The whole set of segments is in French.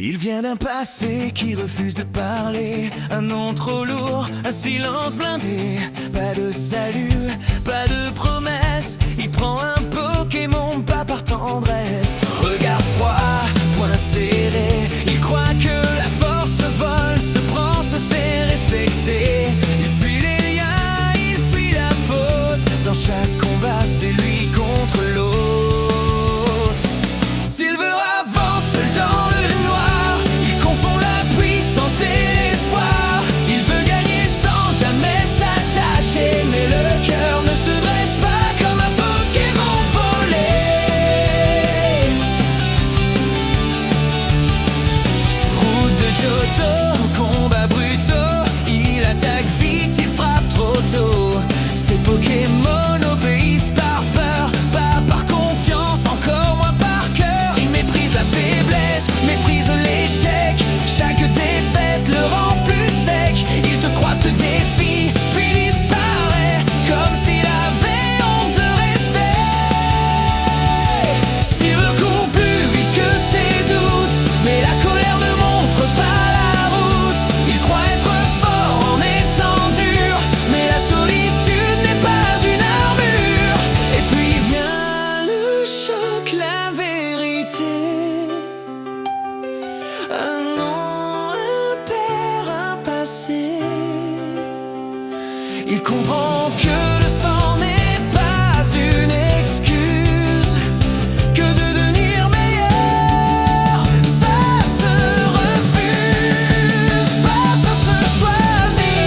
Il vient d'un passé qui refuse de parler, un nom trop lourd, un silence blindé. Pas de salut, pas de promesse. Il prend un Pokémon pas par tendresse. Regard froid, poing serré. Il croit que la force vole, se prend, se fait respecter. Il fuit les liens, il fuit la faute. Dans chaque combat, c'est lui contre l'autre. Silver avance seul dans le noir. Il confond la puissance et l'espoir. Il veut gagner sans jamais s'attacher, mais le cœur ne se dresse pas comme un Pokémon volé. Route de Johto, combats brutaux. Il attaque vite, il frappe trop tôt. Ses Pokémon obéissent par peur, pas par confiance, encore moins par cœur. Il méprise la faiblesse, méprise l'échec. Chaque défaite le rend plus sec. Il te croise, te défie, puis disparaît, comme s'il avait honte de rester. S'il court plus vite que ses doutes, mais la colère ne montre pas la route. Il croit être fort en étant dur, mais la solitude n'est pas une armure. Et puis vient le choc, la vérité. Un nom, un père, un passé. Il comprend que le sang n'est pas une excuse, que de devenir meilleur, ça se refuse, pas ça se choisit.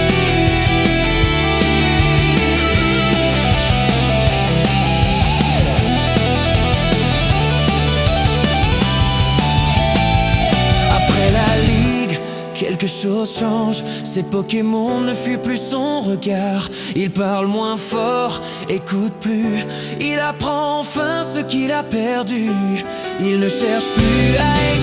Après la ligue, quelque chose change. Ses Pokémon ne fuient plus son regard. Il parle moins fort, écoute plus. Il apprend enfin ce qu'il a perdu. Il ne cherche plus à